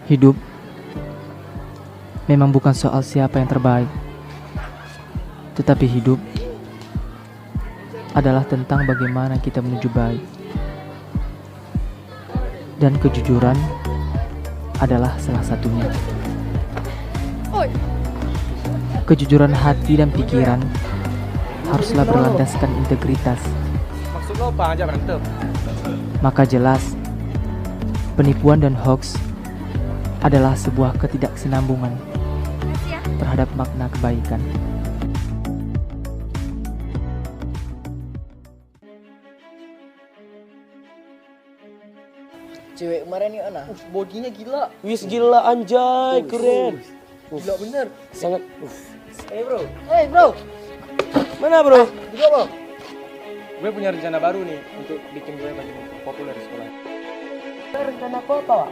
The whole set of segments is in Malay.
Hidup memang bukan soal siapa yang terbaik, tetapi hidup adalah tentang bagaimana kita menuju baik. Dan kejujuran adalah salah satunya. Kejujuran hati dan pikiran haruslah berlandaskan integritas. Maksud lo apa aja berantem? Maka jelas, penipuan dan hoax adalah sebuah ketidaksinambungan terhadap makna kebaikan. Cewek kemarin nih Ana, bodinya gila. Wis gila anjay, keren. Gila bener. Sangat. Hey bro. Mana bro? Juga bro. Gue punya rencana baru nih untuk bikin gue makin populer di sekolah. Rencana apa Pak?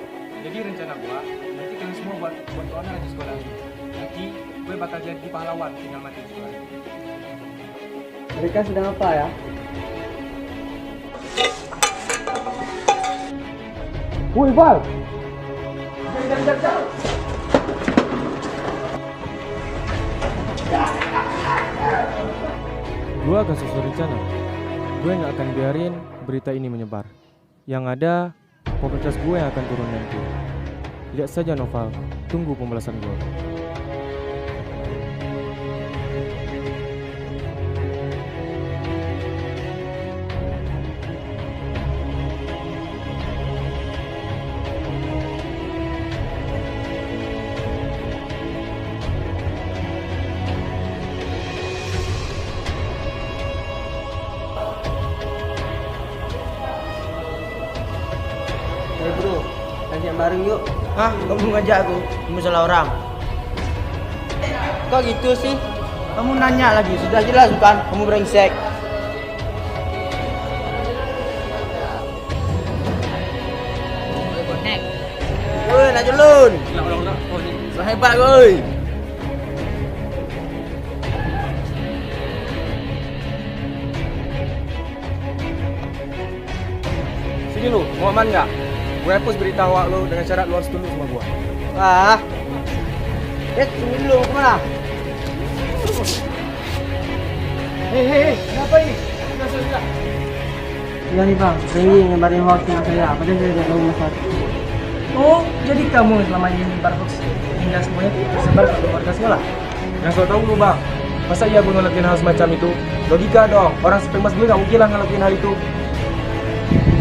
Jadi rencana gue, nanti kalian semua buat kawan di sekolah ini. Nanti gue bakal jadi pahlawan tinggal mati di sekolah ini. Mereka sedang apa ya? Woi Bal! Gue akan susun rencana. Gue nggak akan biarin berita ini menyebar. Yang ada, popularitas gue yang akan turun nanti. Lihat saja Noval, tunggu pembalasan gue. Hey bro, lanjut bareng yuk. Hah? Kamu ngajak aku? Kamu salah orang. Kok gitu sih? Kamu nanya lagi, sudah jelas bukan? Kamu brengsek. Woi, nak julun. So hebat woi. Sini lu, mau aman nggak? Gue hapus berita awak lu dengan syarat lu harus tunduk sama gue. Ah. Tunggu dulu, mau kemana? Hei, kenapa ini? Ya nih bang, saya ingin nyebarin hoax dengan saya, padahal saya tidak tahu masalah. Oh, jadi kamu selama ini menyebar hoax hingga semuanya tersebar ke keluarga sekolah? Yang kau tahu lu bang, masa iya gue ngelakuin hal semacam itu? Logika dong, orang sepemas gue gak mungkin lah ngelakuin hal itu.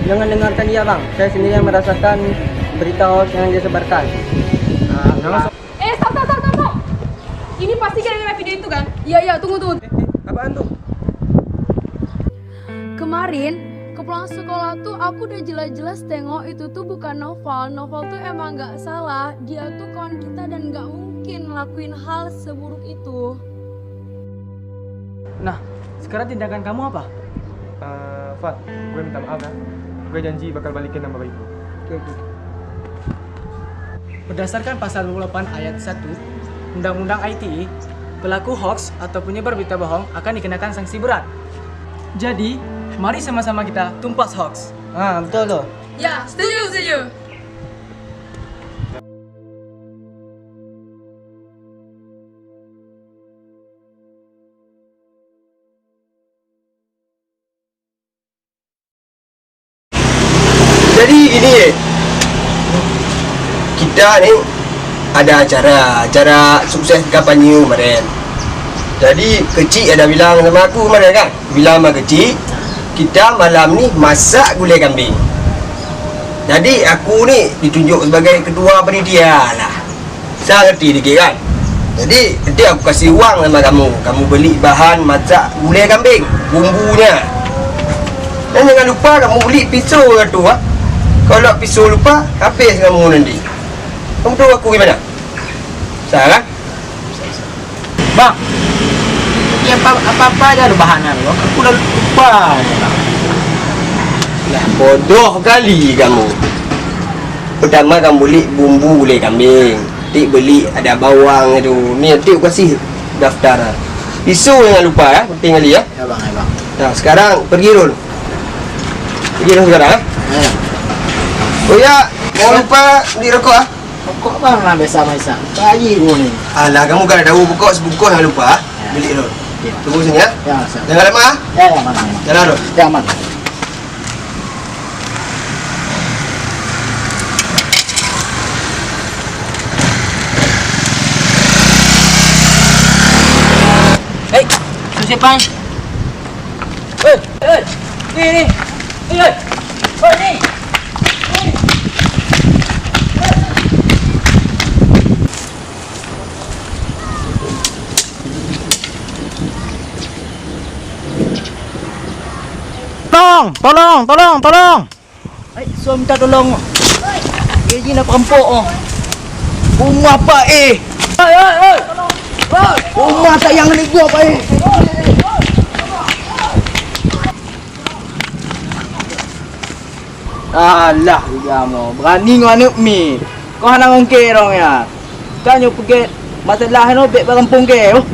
Jangan dengarkan dia bang, saya sendiri yang merasakan berita hoax yang dia sebarkan. Jangan Stop. Ini pasti gara-gara video itu kan? Iya, tunggu. apaan tuh? Kemarin, ke pulang sekolah tuh aku udah jelas-jelas tengok itu tuh bukan Noval. Noval tuh emang gak salah. Dia tuh kawan kita dan gak mungkin ngelakuin hal seburuk itu. Nah, sekarang tindakan kamu apa? Fat, gue minta maaf ya. Gue janji bakal balikin nama baik lu. Berdasarkan pasal 28 ayat 1 Undang-Undang ITE, pelaku hoax atau penyebar berita bohong akan dikenakan sanksi berat. Jadi, mari sama-sama kita tumpas hoax. Betul loh. Ya, setuju. Jadi gini kita ni ada acara sukses kampanye kemarin. Jadi kecil ada bilang sama aku kemarin kan, bilang sama kecil kita malam ni masak gulai kambing. Jadi aku ni ditunjuk sebagai ketua panitia lah. Saya ngerti dikit kan. Jadi nanti aku kasih wang sama kamu beli bahan masak gulai kambing, bumbunya. Dan jangan lupa kamu beli pisau tu ah. Kalau pisau lupa, habis kamu nanti. Kamu tahu aku gimana? Salah? Bang, ini apa-apa aja ada bahannya loh. Aku udah lupa. Lah bodoh kali kamu. Pertama kamu beli bumbu gulai kambing. Nanti beli ada bawang itu. Ni nanti aku kasih daftar. Pisau jangan lupa ya, penting kali ya. Ya bang. Nah, sekarang pergi dulu. Pergi dulu sekarang. Oh ya, jangan lupa dirokok ah. Kok bang lah biasa-biasa. Bayi gua ni. Alah, kamu kan ada pokok sebungkus jangan lupa. Beli dulu. Ya. Tunggu sini ya. Ya, siap. Jangan lama. Ya, ya, mana. Jalan dulu. Ya, mana. Hei, susipan. Ni. Ni. Tolong. Suami minta tolong. Dia nak perampok oh. Rumah apa Rumah tak yang ni gua apa Alah, dia mau berani dengan mi. Kau hang ngongke dong ya. Kan yo pergi masalah no bek berampung ke oh.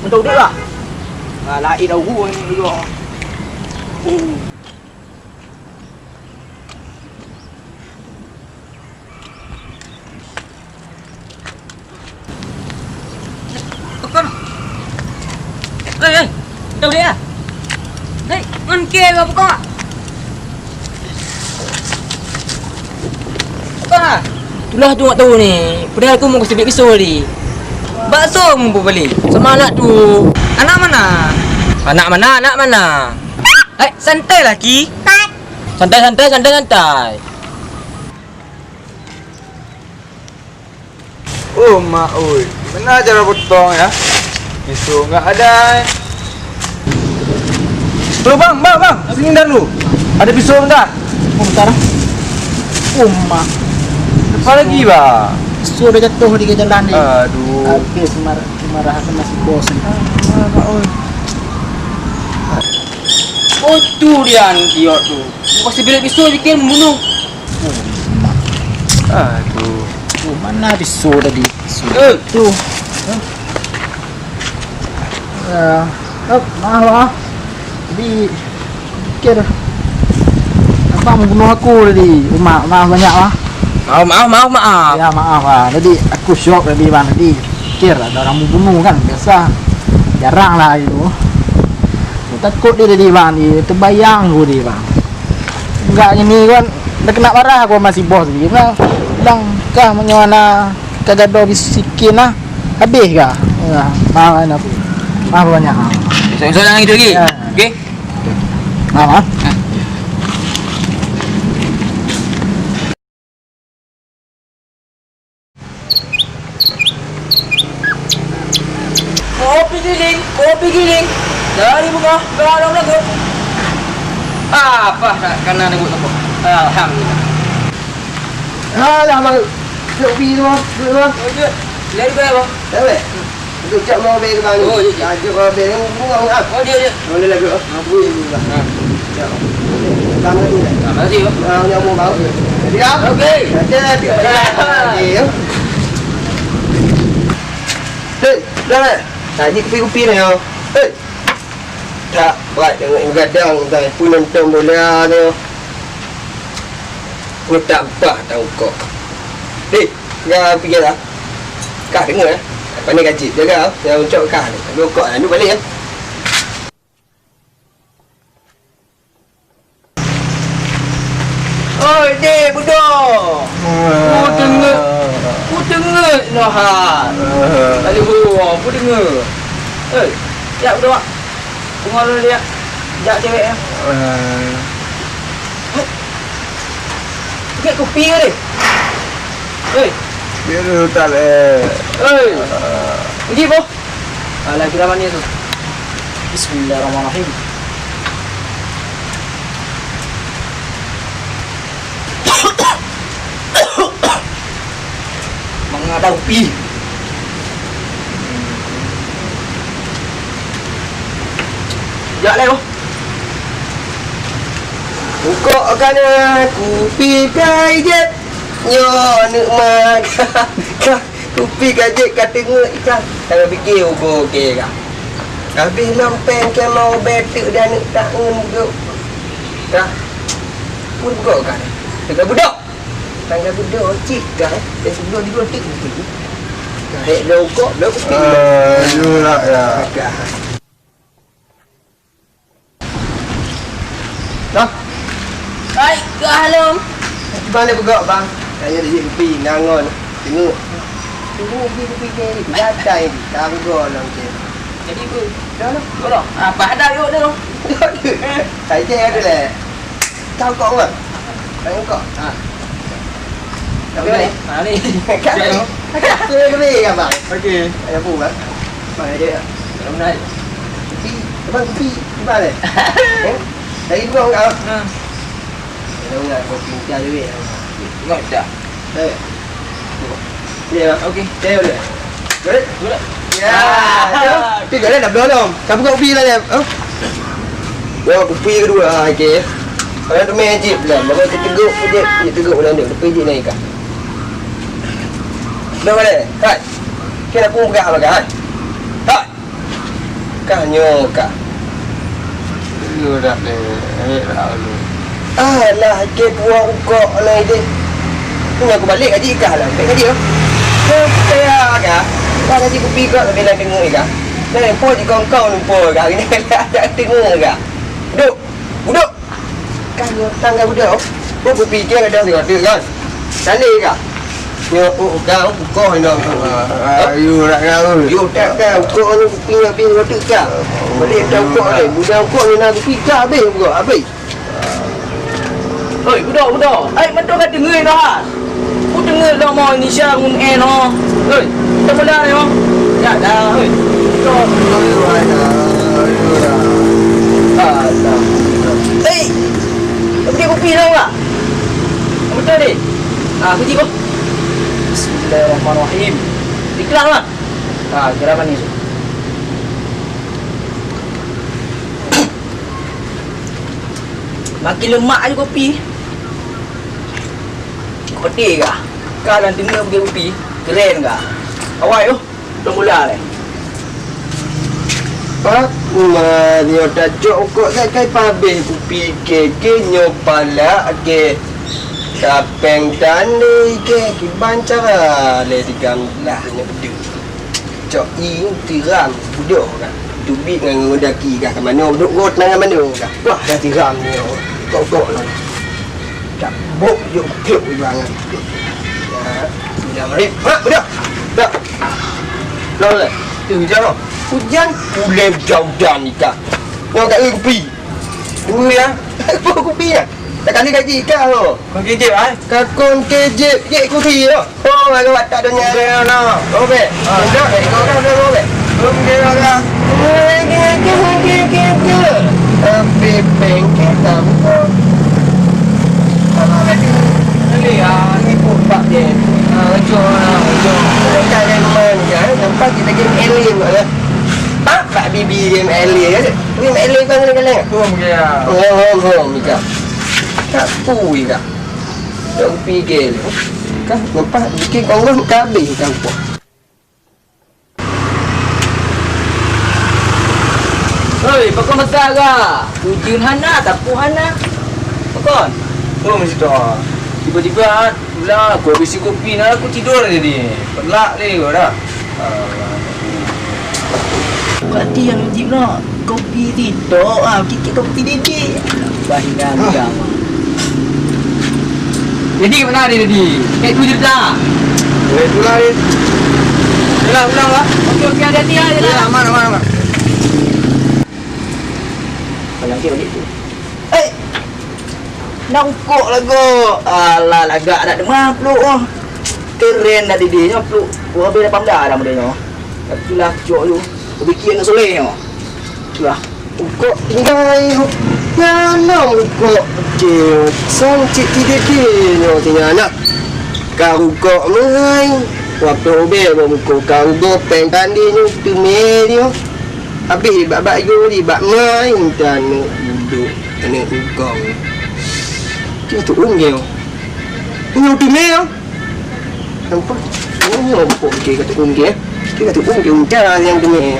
Untuk dia lah. Lain dah gua ni dulu. Hei, đâu đấy à? Đấy, ăn kia rồi con ạ. Con à? Itulah tu nak tahu ni. Padahal aku mau kasi beli pisau tadi. Bakso mau beli. Sama anak tu. Anak mana? Anak mana? Santai lah Ki. Santai. Oh mak oi, mana cara potong ya? Pisau nggak ada. Tuh bang, sini dulu. Ada pisau bentar. Bentar. Mak. Apa lagi bang? Sudah jatuh di jalan ni. Aduh. Habis marah sama si bos ni. Oh tu dia idiot tu. Mau kasi beli pisau bikin membunuh. Aduh. Mana pisau tadi? Tu. Maaf lah. Jadi fikir apa membunuh aku tadi. Maaf banyak lah. Maaf. Ya maaf lah. Jadi aku syok tadi bang. Jadi fikir ada orang membunuh kan biasa. Jarang lah itu. Aku takut dia tadi bang. Dia terbayang aku tadi bang. Enggak ini kan. Dah kena marah aku masih bos tadi. Bilang kah mana kagak ada bisikin lah. Habis kah? Ya, maaf kan aku. Maaf banyak. Jangan gitu lagi. Ya. Okey. Maaf. Kopi giling. Dari buka, garang lagu. Apa nak kena nebut apa? Alhamdulillah. Alah, bang. Kopi tu bang. Okey. Lari berapa? Tahu. Untuk cak mau beli bang. Oh, ya. Aja kau beli bunga. Oh dia. Boleh lagi. Abu ini bang. Ya. Bang ni. Terima kasih. Nyamuk bang. Jadi apa? Okey. Ada. Hei, dah. Tadi kopi ni yo. Hei. Tak buat dengan gadang tak pun nonton bola ni. Aku tak apa tahu kau. Hei, kau fikir tak? Kak dengar eh. Pandai gaji. Jaga saya ucap kak ni. Dua kok ni balik ya. Oi, dek budak. Ku dengar noh ha. Kali gua, ku dengar. Oi, jak budak. Pengaruh dia. Jak cewek ya. Kek kopi ke ni? Oi, Biar dulu tak le. oi. Pergi boh. Alah kita mani tu. Bismillahirrahmanirrahim. Mengadau pi. Jak le boh. Buka kan kopi kajet. Yo nikmat. Kopi kajet kat tengok ikan. Jangan fikir okey kah. Habis lempeng ke mau betek dan nak tak ngun juga. Dah. Pun kau kan. Dekat budak. tangga budak cik dah. Dan sebelum di dua tik ni. Karek lokok, dah kopi. Yulah ya. Dah. Baik, ke halo. Mana bergerak bang? Tanya dia kopi ngangon. Tengok. Tunggu kopi ke ni. Jatai ni. Tangga lah macam. Jadi aku Dah lah. tolong. Apa ada yuk dah. Saya cek ada lah. Kau kau kan? Tengok kau. Ha. Kau ni. Ni. Kau. Saya kena kan bang? Okey. Ayah pun bang. Mana dia? Belum naik. Kopi. Abang kopi. Di mana? Dari dua kau. Ha. Tahu tak kopi dia duit. Tengok dah. Eh. Ya, Okey. saya boleh. Boleh? Boleh. Ya. Tapi kau dah belum. Kamu buka kopi lah dia. Oh. Ya, kopi kedua. Okey. Kalau tu main jeep lah. Maka kita teguk je. Dia teguk bulan dia. Lepas je naik kan. Dah boleh? Hai. Kena pun pegang apa kan? Hai. Kan nyoka. Yulah deh. Lalu. Alah, ke buang ukok lah ini. Tunggu aku balik gaji ikah lah. Balik gaji lah. Saya kah? Kau gaji kopi kau tak bila tengok ikah. Dah lupa je kau lupa kah? Ini ada tengok kah? Duduk. Duduk. Kan tangga budak. Kau berfikir ada tengok kan? Tadi kah? Yo, kau ukok ni dong. Yulah kau. Yo, tak kau ukok ni kopi habis waktu kah? Balik dah ukok ni. Budak ukok ni nak kopi kah habis ukok habis. Oi, budak. Ai, mantu kat dengar dah. Ku dengar dah mau Indonesia mun no. Oi, kita mula ni mau. Ya dah, oi. Alah. Ei. Kopi kopi dah enggak? Betul ni. Ah, kunci kau. Bismillahirrahmanirrahim. Iklan lah. Ah, kira apa ni? Makin lemak je kopi. Pedih kah? Kau dan tengah pergi kopi. Keren kah? Awak tu. Dah mula ni. Aku dia dah jokok kai pabeh kopi ke nyopala ke kapeng tani ke bancara le digamlah nya bedu. Cok i tiram budak kan. Tubik dengan ngodaki kah ke mana duduk got nang mana kah. Wah dah tiram ni. Kok lah. Tak bok yuk kluk banget. Ya, sudah mari. Mak budak. Dak. Loleh. Tu hujan. Hujan boleh jauh-jauh ni kak. Kau kat kopi. Dulu ya. Apa kopi ya? Tak kali gaji kak tu. Kau kejap ai. Kakon kejep je kopi tu. Oh, aku buat tak dunia dia no. Obe. Dah, kau dah obe. Obe dah. Ke. Tapi bengkel tamu. Ni ni pun pak dia. Jom. Kita game main kan. Nampak kita game alien lah. Pak bibi game alien kan. Game alien kan kadang-kadang. Tum dia. Oh, Mika. Tak pui kak. Dah fikir. Kan nampak bikin orang kabeh kan apa. Hei, pakon masak ke? Ujian Hana, tapu Hana. Pakon. Oh, mesti dah. Tiba-tiba pula aku habis kopi nak aku tidur jadi. Pelak ni kau dah. Berarti yang wajib nak kopi tidur. Kikik kopi Didi. Bahingan agama. Jadi mana dia Didi? Tu je dah. Pulang ni. Pulang lah. Okey, hati-hati lah. Ya, aman. Nanti balik tu. Nak ukok lagu. Alah lagak nak demam peluk oh. Keren dah Didi nya peluk. Oh habis 18 dah modenya. Itulah cok tu. Bikin nak soleh oh. Itulah. Ukok tinggal. Mana ukok kecil. Sang cik Didi nya tinggal anak. Kau ukok mai. Waktu obel ukok kau gopeng tadi nya tu medio. Habis bab you di bab main dan duduk kena ukok. Dia tu unggil. Unggil tu mel. Nampak? Unggil apa dia kata unggil. Dia kata unggil uncar yang tu mel.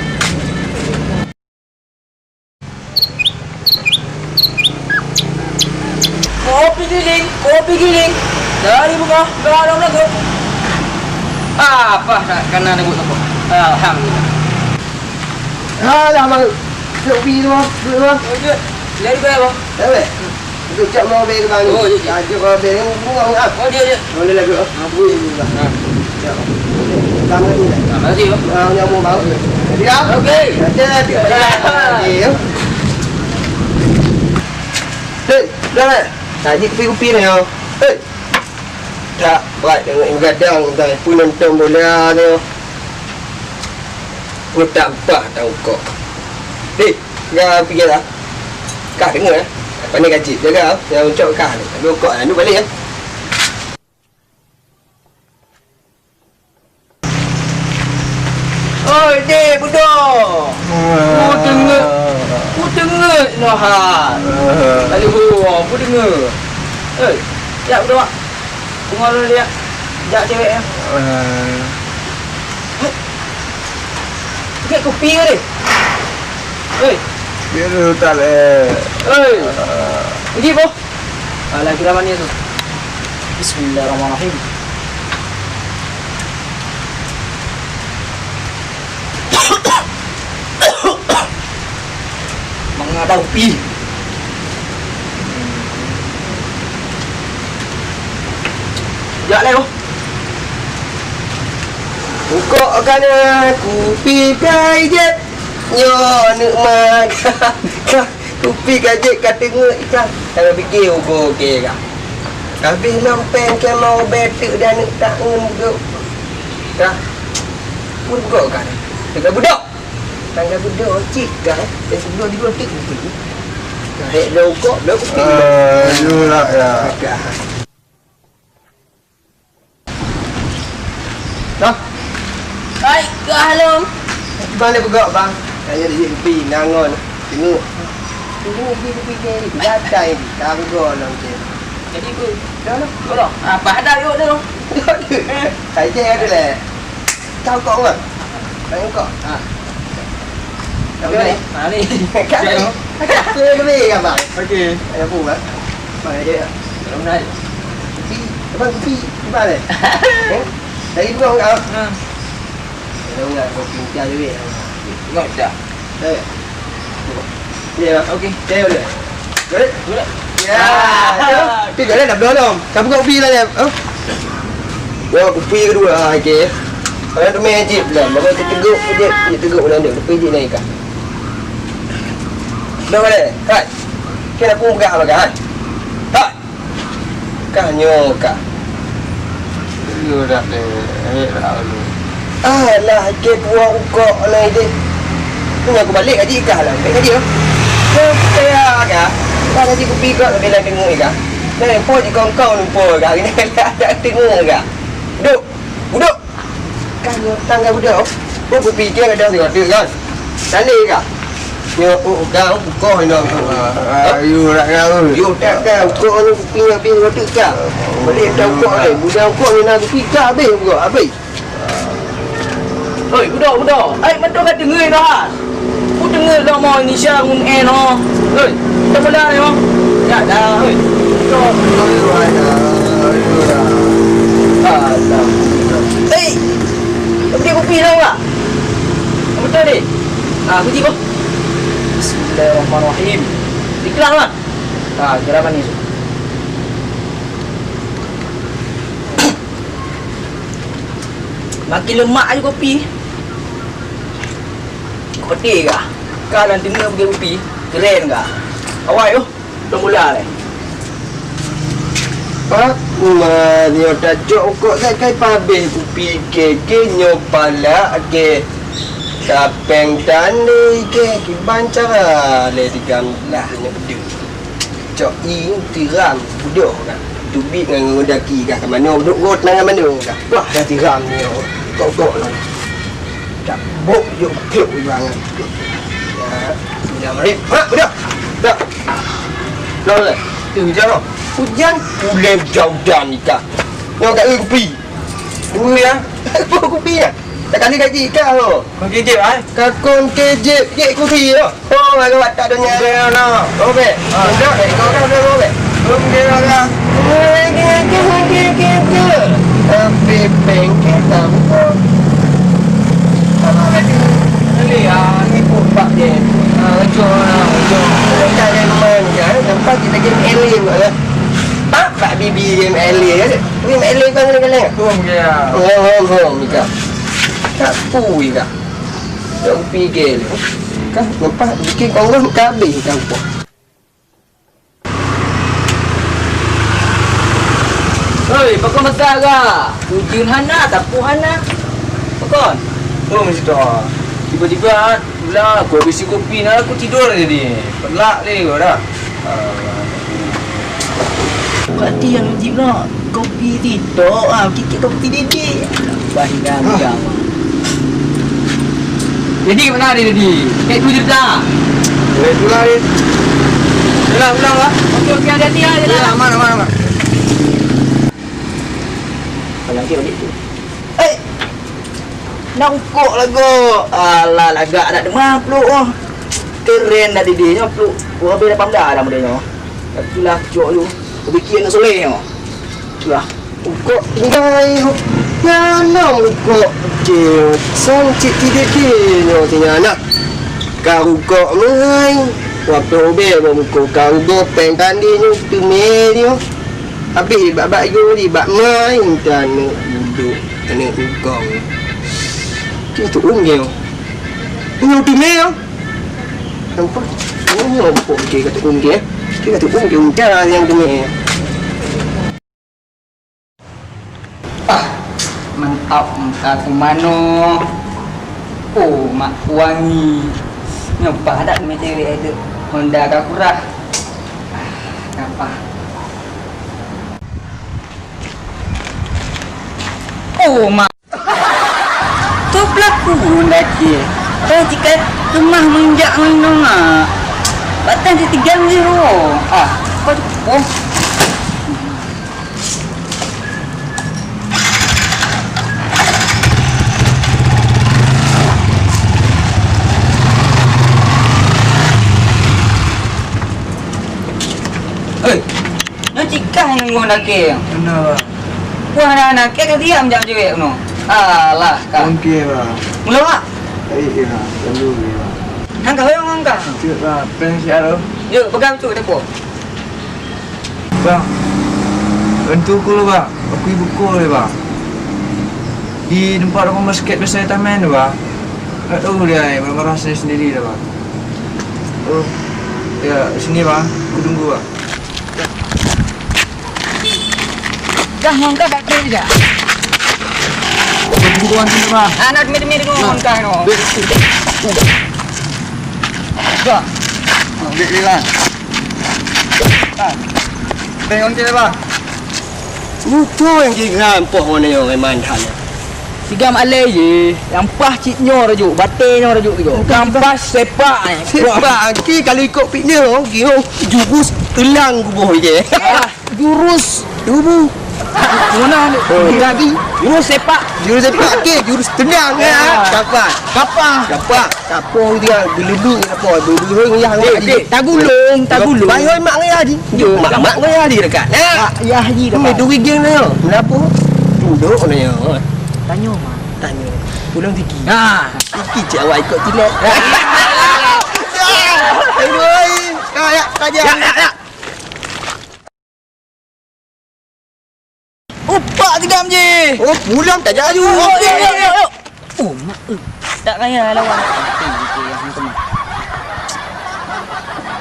Kopi giling. Dari buka, kalau ada tu. Apa nak kena nak buat apa? Alhamdulillah. Alah mak. Kopi tu, tu. Okey. Dari berapa? Tahu. Itu cak mau beli ke bang. Oh, ya. Ajuk kau beli bunga ah. Oh dia. Boleh lagi. Aku ini lah. Kamu ni. Terima kasih. Yang mau bau. Jadi ah. Okey. Ada dia. Hei, dah. Tadi kopi ni oh. Hei. Tak buat dengan gadang dah pun nonton bola ni. Aku tak apa tahu kau. Dek, kau pergi dah. Kak dengar eh. Apa ni gaji? Jaga yang ucap kak ni. Tapi kau ni balik ya. Oi, dek, budak. Ku dengar noh ha. Lalu aku dengar. Oi, ya budak. Tengok dulu dia. Jak cewek ya. Sikit kopi ke ni? Oi. Dia tu tak leh. Oi. Pergi po. Alah kira mana tu? Bismillahirrahmanirrahim. Mengadau kopi. Jak leh po. Buka kan kopi kajet. Yo nikmat. Kopi kajet kat tengok ikan. Kalau fikir okey kak. Habis lampen ke mau betek dan tak ngemuk. Dah. Pun buka kan. Dekat budak. Tangga budak cik kan. Dan budak di kotak kopi. Hek lo kok, lo kopi. Aduh lah ya. Dah. Hai, ke Halom. Mana buka bang? Saya di kopi nangon. Tengok. Tengok kopi ni. Gatai ni. Kanggo lah macam. Jadi ku. Dah lah. Kalau apa ada yuk dah. Saya je ada lah. Tahu kau kan? Tahu kau. Ha. Apa ni? Ni. Kat ni. Saya beli kan bang? Okey. Ada pun bang. Mana dia? Belum naik. Kopi. Abang kopi. Di mana? Dari buka kau. Ha. Tahu tak kopi dia duit. Tengok dah. Eh. Ya, Okey. saya boleh. Boleh? Boleh. Ya. Tu jalan dah belum. Kau buka kopi lah dia. Oh. Ya, kopi kedua. Ha, okey. Kalau tu main je belum. Baru tu teguk je. Dia teguk bulan dia. Kopi je naik kan. Dah boleh. Hai. Kena pun buka apa kan? Hai. Kan nyoka. Dia dah leh. Lalu. Alah, ke buang ukok lah ini. Tunggu aku balik gaji kah lah. Baik gaji lah. Kau saya kah? Kau gaji kopi kau tak bila tengok kah? Dan po di kau lupa kah? Ini ada tengok kah? Duduk. Duduk. Kan tangga budak. Kau kopi dia ada tengok tu kan? Tali kah? Yo, kau ukok ini. Ayu nak kau. Yo, tak kau ukok ni kopi habis kau kah? Balik dah ukok ni. Budak ukok ni nak kopi kah habis ukok habis. Oi, budak. Ai betul kat dengar dah. Ku dengar dah mau Indonesia ngun no. Oi, tak boleh ni mo. Ya dah, oi. Budak. Ayu dah. Alah. Eh. Kopi kopi dah enggak? Betul ni. Ah, pergi ko. Bismillahirrahmanirrahim. Dikelang lah. Ah, kira manis. Makin lemak aja kopi. Kopi kah? Kau nanti ni pergi kopi. Keren kah? Awak yo. Dah mula le. Aku mari dah jok kok kai pabeh kopi ke nyopala ke kapeng tani ke bancara le digamlah nya beduk. Cok i tiram budok kan. Tubik dengan ngudaki kah ke mana buduk got nang mana kah. Wah dah tiram ni kok lah. Tak bok yo kluk banget. Ya, sudah mari. Ha, budok. Dah. Dah le. Tu jaro. Hujan boleh jauh ni kak. Kau kat kopi. Dua ya. Apa kopi ya? Tak kali gaji kak lo. Kau kejep ai. Kakon kejep je kopi lo. Oh, kalau tak ada nyara no. Oke. Dah, kau kan dah oke. Kira kan. Tapi bengkel tahu. Boleh ah, ni pun pak dia. Ujung. Kita yang main kan, nampak kita game alien lah. Pak bibi game alien kan? Game alien kan kali-kali. Kira. Hong ni kak. Tak pui kak. Yang pikir. Kan nampak bikin korang kabeh kau pun. Oi, pakon besar ke? Ujun hana, tapu hana. Pakon. Oh, mesti dah. Tiba-tiba pula aku habis kopi nak aku tidur jadi. Pelak ni kau dah. Berarti yang wajib nak kopi tidur kikik kopi didi. Bahingkan Jadi ke mana dia tadi? Kayak tu je dah. Itulah ni. Pulang lah. Okey, hati-hati lah je lah. Aman. lagi balik tu. Nak ukuk lagu. Alah lagak nak demam peluk oh. Keren dah didinya peluk. Gua habis dah pamdah dah mudanya. Itulah cok lu. Bikin nak soleh oh. Itulah. Ukuk tinggai. Ya nak ukuk. Cik, sang cik tidak dia tinggal nak. Kau ukuk mai. Waktu obel ukuk kau gopeng tadi ni tu medio. Habis bab yo di bab main dan duduk kena ukuk. Dia tu ungil. Ungil tu meo. Nampak? Ungil pun dia kata ungil. Dia kata ungil yang tu meo. Mantap muka aku mano. Oh, mak wangi. Nyoba dak meterik itu. Honda ka kurah. Apa? Oh, mak. Tu pelaku lagi. Jika kemah menjak minum Batan dia 3-0. Kau cukup. Nak cikah yang ngomong nak ke? Kenapa? Wah, nak ke kan diam jam cewek no. Alah, kak. Mungkin lah. Mula mak. Iya, dulu ya. Hang kau yang ngangka. Cik lah, pensi ada. Yuk, pegang tu tempo. Bang. Bantu aku lah bang. Aku ibu kau ni bang. Di tempat aku basket besar taman tu bang. Tak tahu dia, memang rasa sendiri dah bang. Oh, ya sini bang. Aku tunggu bang. Dah ngangka kat dia juga. Tungguan sini bang. Anak mirip-mirip ngangka no. Dah. Ambil dia bang. Tengok dia bang. Mutu yang kira empoh mana yang main hal. Tiga malai je. Yang pas cik nyor rajuk, batenya rajuk tu. Kampas sepak ni. Sebab ki kalau ikut fitness kira jurus telang kubuh je. Jurus Tubuh. mana ni? Lagi Jurus sepak. jurus sepak ke jurus tenang kapan? Kapang dia geluduk apa? Dulu yang Tagulung. Bayar mak ngaya di. Mak ngaya di dekat. Ya haji dah. Ni duit geng ni. Kenapa? Duduk ni. Tanya mak. Tanya. Pulang tinggi. Ha. Iki awak ikut tilat. Aduh. Kaja. Ya. Upak 3 je. Oh, pulang tak jadi. Oh, mak. Tak kaya lawan.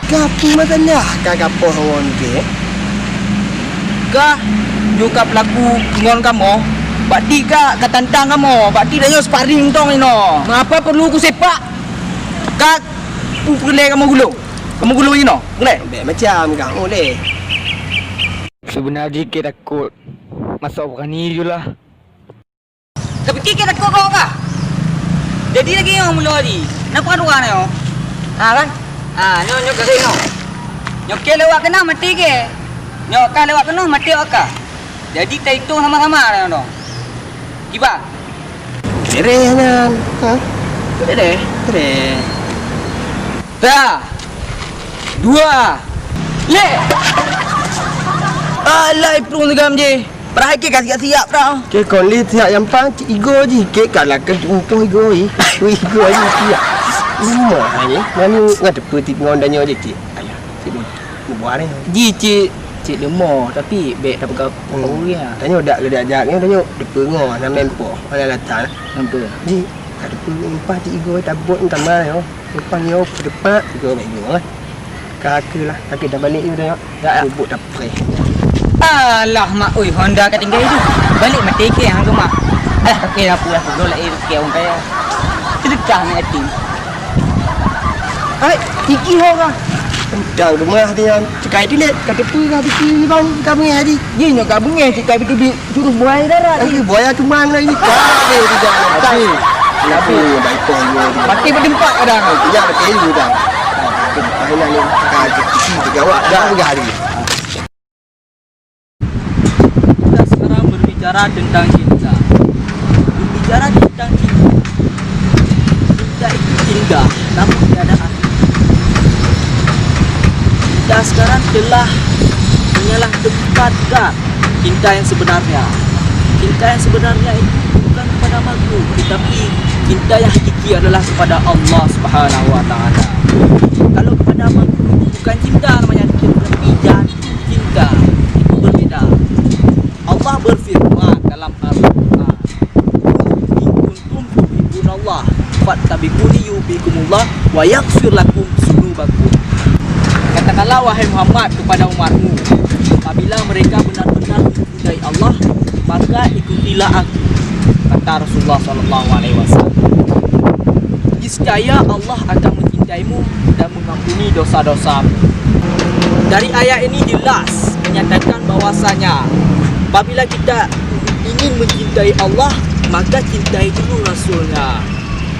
Kapu masalah. Kagapo hawan ke? Kah juga pelaku ngon kamu. Bakti kak katantang kamu. Bakti dah sparring tong ni no. Mengapa perlu ku sepak? Kak boleh kamu gulung. Kamu gulung ni no. Boleh? Macam kang boleh. Sebenarnya kita takut. Masuk berani je lah. Tapi kita takut kau kah? Jadi lagi yang mula tadi. Nampak dua ni oh. Kan? Nyok kasi no. Nyok ke lewat kena mati ke? Nyok kan lewat kena mati akak. Jadi kita hitung sama-sama ni no. Kiba. Kerenan. Boleh. Dah. 2. Le. Alai perung tegam je. Perah ke kasih siap dah. Ke kon li tiap yang pang cik ego je. Ke kalah ke jumpa ego ni. Ego ni tiap. Ni nani ngada putih ngondanya je cik. Ayah. Cik ni. Buat ni. Ji cik demo tapi beg tak pegang ya. Tanya dak ke dak jak ni tanya depa ngo nak mempo. Ala latan. Nampak. Ji ada pempa cik ego tak buat entah mana yo. Depan yo depan ego mek yo. Kakak lah. Kakak dah balik ni dah. Dah bubuk dah pre. Alah mak oi Honda kat tinggal itu. Balik mati ke hang mak. Okey apa lah golek ke orang kaya. Sedekah nak hati. Ai, iki ho ka. Dah rumah dia cekai dia kata apa kau fikir bang kau mengai tadi. Ye nyok ka bengeh cikai pergi suruh buai darat. Ai boya cuma lah ini. Ada tidak. Tapi tapi baik pun dia. Mati berdempat kadang. Ya betul juga. Akhirnya ni kakak tiga awak dah hari. Kita sekarang berbicara tentang cinta. Berbicara tentang cinta. Cinta itu indah, namun tiada arti. Kita sekarang telah menyalah tempatkan cinta yang sebenarnya. Cinta yang sebenarnya itu bukan kepada makhluk, tetapi cinta yang hakiki adalah kepada Allah Subhanahu Wa Taala. Kalau kepada makhluk itu bukan cinta namanya, tetapi jatuh cinta. Itu berbeda. Allah berfirman dalam Al-Quran, "In kuntum tuhibbunallah fattabi'uni yuhibbukumullah wa yaghfir lakum dzunubakum." Katakanlah wahai Muhammad kepada umatmu, apabila mereka benar-benar mencintai Allah, maka ikutilah aku, kata Rasulullah SAW. Niscaya Allah akan mencintaimu dan mengampuni dosa-dosamu. Dari ayat ini jelas menyatakan bahwasanya apabila kita ingin mencintai Allah, maka cintai dulu Rasulnya.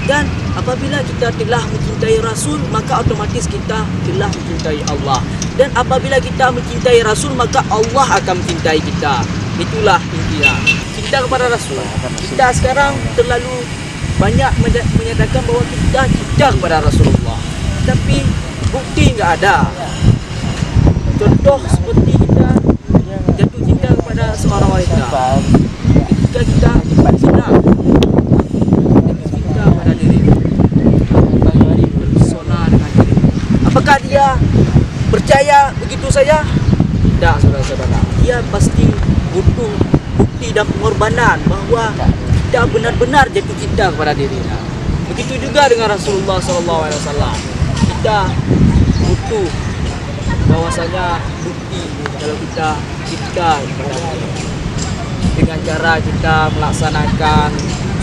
Dan apabila kita telah mencintai Rasul, maka otomatis kita telah mencintai Allah. Dan apabila kita mencintai Rasul, maka Allah akan mencintai kita. Itulah intinya. Cinta kepada Rasul. Kita sekarang terlalu banyak menyatakan bahawa kita cinta kepada Rasulullah, tapi bukti enggak ada. Contoh seperti kita jatuh cinta kepada seorang wanita. Ketika kita zina, jatuh cinta pada diri, bersona dengan diri. Apakah dia percaya begitu saja? Tidak, saudara-saudara. Dia pasti butuh bukti dan pengorbanan bahawa kita benar-benar jatuh cinta kepada dirinya. Begitu juga dengan Rasulullah SAW. Kita butuh bahwasanya bukti kalau kita cinta kepada dia dengan cara kita melaksanakan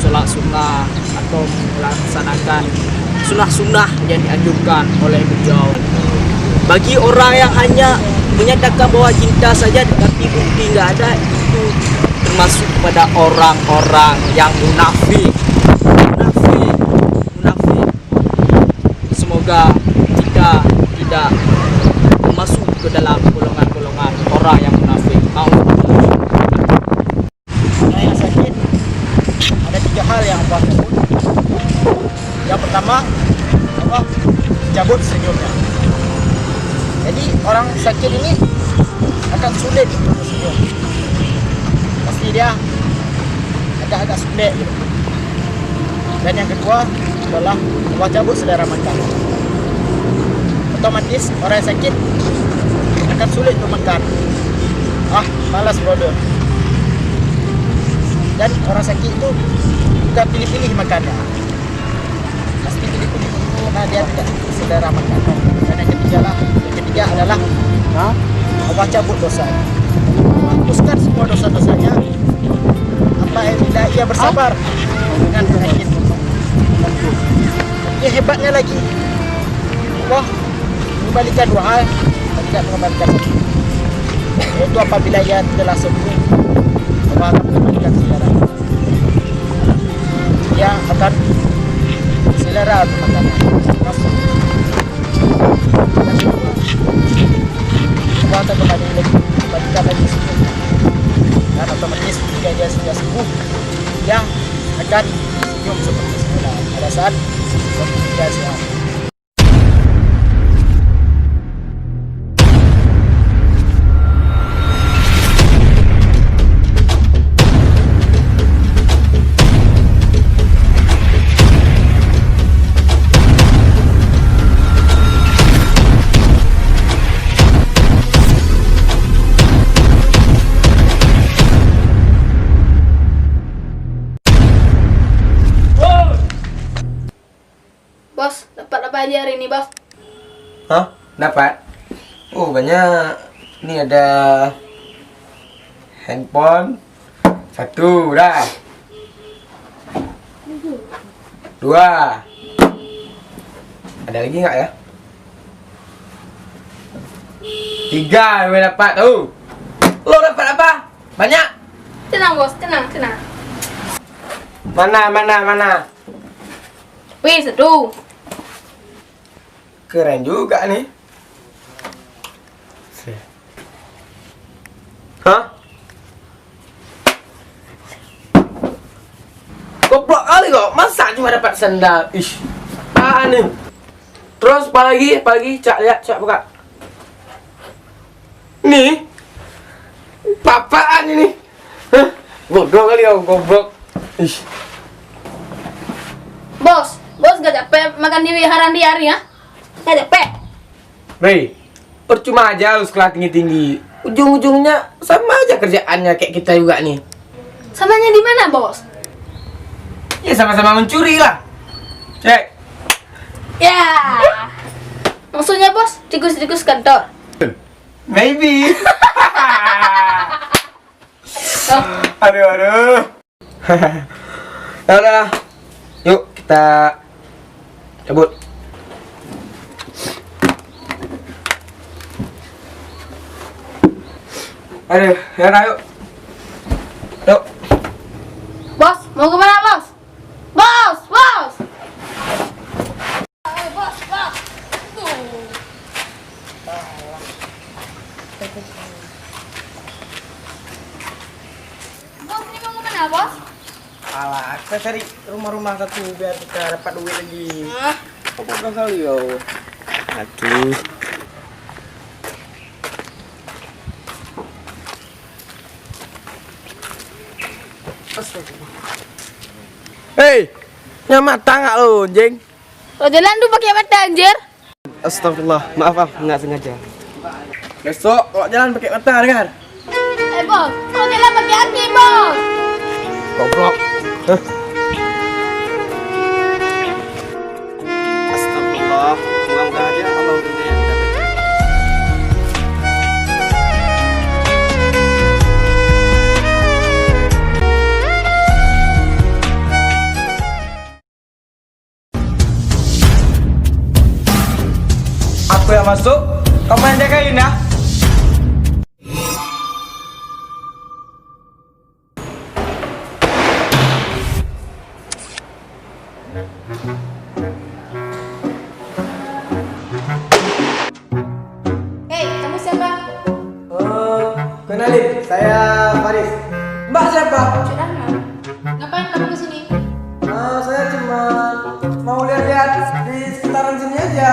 solat sunnah atau melaksanakan sunnah-sunnah yang dianjurkan oleh beliau. Bagi orang yang hanya menyatakan bahawa cinta saja tetapi bukti tidak ada, itu termasuk kepada orang-orang yang munafik. Semoga kita tidak masuk ke dalam golongan-golongan orang yang munafik. Orang yang sakit ada 3 hal yang Allah cabut. Yang pertama, Allah cabut senyumnya. Jadi orang sakit ini akan sulit untuk senyum. Pasti dia agak-agak sulit gitu. Dan yang kedua adalah Allah cabut selera makan. Otomatis orang yang sakit akan sulit untuk makan. Malas brother. Dan orang sakit itu bukan pilih-pilih makannya, pasti pilih-pilih karena dia tidak selera makan. Dan yang ketiga adalah Allah cabut dosa, menghapuskan semua dosa-dosanya apabila ia bersabar dengan penyakit. Yang hebatnya lagi, Allah mengembalikan 2 hal dan tidak mengembalikan 1, yaitu apabila ia telah sembuh, Allah akan mengembalikan selera. Dia akan selera untuk makanan. Allah akan kembalikan lagi sembuh. Dan otomatis jika dia sudah sembuh, dia akan senyum seperti semula pada saat dia sehat. aja hari ini, Bos? Hah? Dapat? Oh, banyak. Ini ada handphone. 1 dah. 2. Ada lagi nggak ya? 3 gue dapat tuh. Lo dapat apa? Banyak. Tenang, Bos. Tenang, tenang. Mana? Wih, 1. Keren juga nih. Hah? Goblok kali kok. Masa cuma dapat sendal? Ish. Apaan nih? Terus apa lagi? Cak lihat, Cak buka. Nih. Apaan ini? Hah? Bodoh kali kau, goblok. Ish. Bos gak capek makan di wihara di hari ya? Gak capek? Rey, percuma aja lu sekolah tinggi-tinggi. Ujung-ujungnya sama aja kerjaannya kayak kita juga nih. Samanya di mana, Bos? Ya sama-sama mencuri lah. Cek. Ya. Maksudnya, Bos, tikus-tikus kantor. Maybe. Oh, Aduh. Ya udah. Yuk kita cabut. Aduh, ya udah yuk. Yuk. Bos, mau kemana, Bos? Bos! Bos! Tuh. Bos, ini mau kemana, Bos? Alah, kita cari rumah-rumah satu biar kita dapat duit lagi. Ah, Apa kali yo? Aduh. Hei, nyamata mata nggak lo, jeng? lo jalan tuh pakai mata, anjir. Astagfirullah, maaf nggak sengaja. Besok kalau jalan pakai mata, dengar? Bos, lo jalan pakai hati, Bos. Goblok. Astagfirullah, mudah-mudahan aja Allah ini yang kita baca. Aku yang masuk, kamu yang jagain ya. Hei, kamu siapa? Kenalin, saya Faris. Mbak siapa? Curana. Ngapain kamu kesini? Saya cuma mau lihat-lihat di sekitaran sini aja.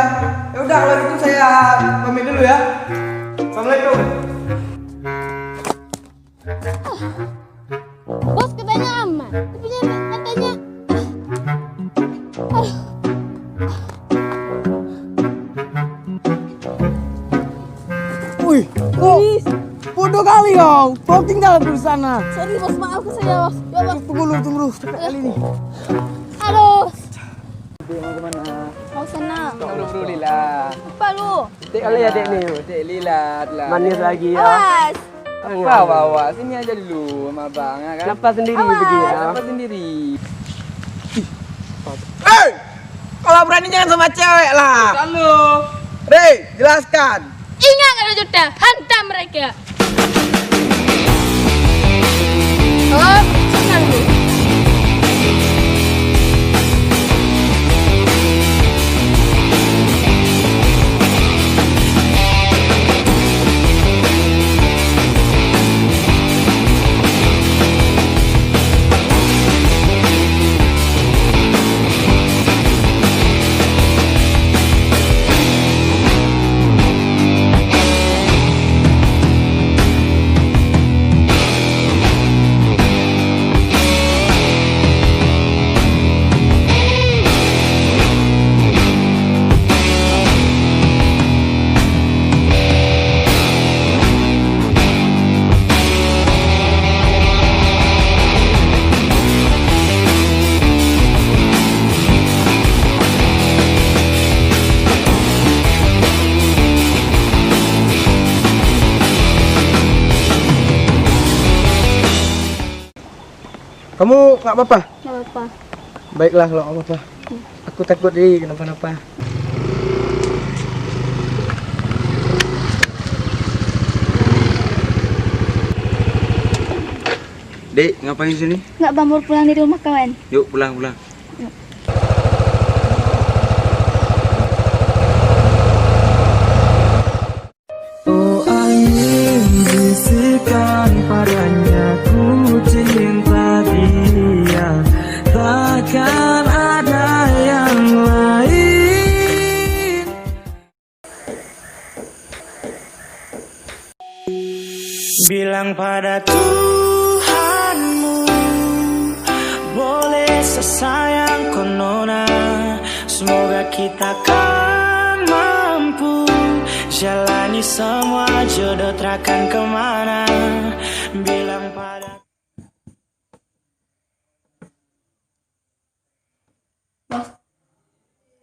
Ya udah kalau gitu saya pamit dulu ya. Assalamualaikum. Bos katanya aman, tapi katanya Wih, bodoh kali kau. Kau tinggal di sana. sorry bos, maaf ke saya bos. Ya bos. Tunggu, cepet kali ini. Aduh, Mau kemana? mau sana. Bro, Lila. Apa lu? Dek kali ya dek nih, dek Lila. Manis lagi ya. Awas. Bawa, sini aja dulu sama abang ya kan. Lepas sendiri begini ya. Lepas sendiri. Hei, kalau berani jangan sama cewek lah. Halo. Rey, jelaskan. Ingat ada juta, hantam mereka. Oh, senang lu. Kamu nggak apa-apa? Nggak apa-apa. Baiklah kalau nggak apa-apa. Aku takut deh kenapa-napa. Dek, ngapain sini? Nggak bambur pulang di rumah kawan. Yuk pulang. Oh angin bisikan padanya ku cinta dia, takkan ada yang lain. Bilang pada Tuhanmu, boleh sesayang konona, semoga kita kan mampu jalani semua, jodoh takkan kemana. Bilang pada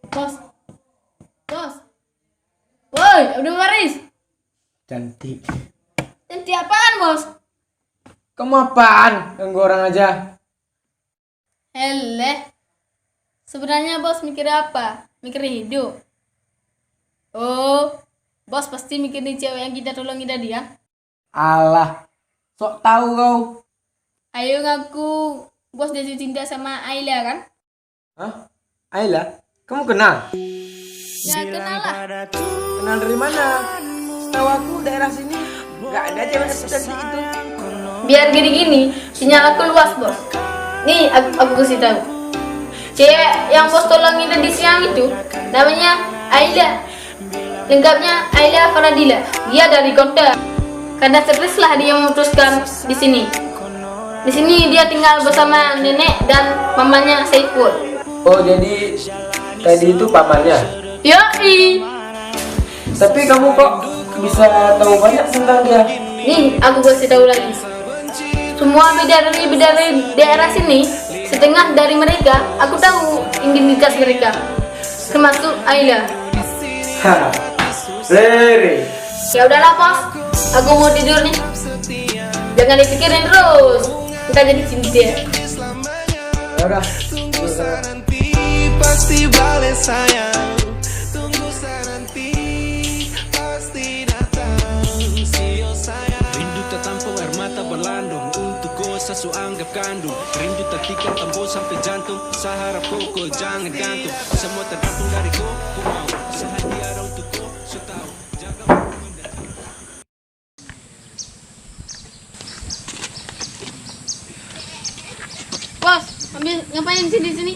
Bos. Woi, Abdul Waris. Cantik. Nanti apaan, Bos? Kamu apaan? Ganggu orang aja. Sebenarnya Bos mikir apa? Mikir hidup. Oh, Bos pasti mikir nih cewek yang kita tolongin tadi ya. Alah, sok tahu kau. Ayo ngaku Bos jatuh cinta sama Ayla kan? Hah? Ayla? Kamu kenal? Ya kenal lah. Kenal dari mana? Tahu aku daerah sini nggak ada cewek seperti itu. Biar gini-gini, sinyal aku luas Bos. Nih aku kasih tahu. Cewek yang Bos tolongin tadi siang itu namanya Ayla. Lengkapnya Ayla Faradila. Dia dari kota. Karena stres lah dia memutuskan di sini. Di sini dia tinggal bersama nenek dan mamanya Saiful. Oh, jadi tadi itu pamannya. Yoi. Tapi kamu kok bisa tahu banyak tentang dia? Nih aku kasih tahu lagi. Semua bidadari daerah sini, setengah dari mereka aku tahu identitas mereka. Termasuk Ayla. Hah. Rere. Ya udahlah Bos, aku mau tidur nih. Jangan dipikirin terus, ntar jadi cinta. Ya udah. Pasti balik sayang, tunggu nanti pasti datang. Sio sayang, rindu tak tanpa air mata berlandung, untuk kau sesu anggap kandung. Rindu tak tikam tambah sampai jantung, seharap kau jangan gantung. Semua tergantung dari kau mau sehadiah untuk kau, so tahu jaga. Bos, ambil ngapain sih di sini?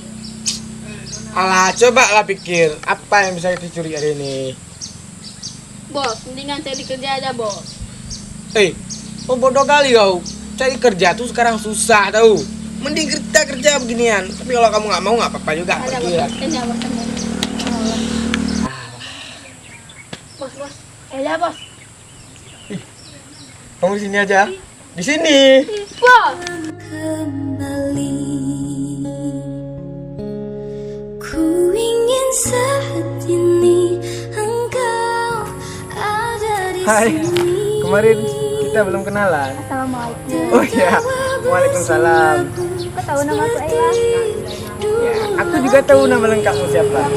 Alah, coba lah pikir apa yang bisa dicuri hari ini. Bos, mendingan cari kerja aja Bos. Oh bodoh kali kau. Cari kerja tuh sekarang susah tahu. Mending kita kerja beginian. Tapi kalau kamu nggak mau nggak apa-apa juga. Ada Pergi Bos, lah. kerja Bos. Bos. Ya Bos. Kamu di sini aja. Di sini. Bos. Kembali ku ingin saat ini engkau ada di Hai. sini. Kemarin kita belum kenalan. Assalamualaikum. Oh ya. Waalaikumsalam. Kau tahu nama aku Ayla? Ya, aku juga tahu nama lengkapmu siapa.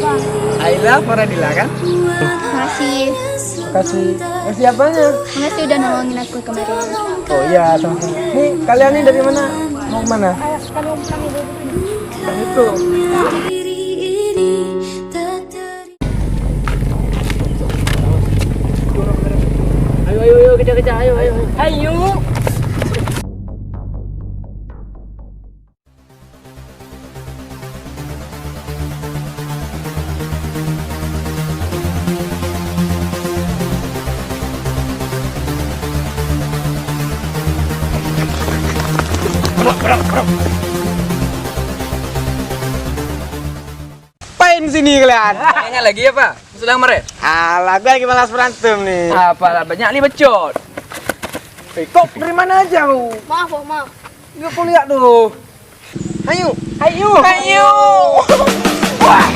Ayla Faradila kan? Makasih. Kasih apanya? Makasih udah nolongin aku kemarin. Oh iya, sama-sama. Nih, kalian nih dari mana? Mau kemana? Kan itu. Diri ini tak ter- Ayo, kejar, ayo. Ayo. Apain sini kalian? Kayaknya lagi ya Pak, sedang meret. Alah, gue lagi malas berantem nih. Apalah banyak nih bacot. Kok dari mana aja lu? Maaf. Yuk aku lihat tuh. Ayo. Wah.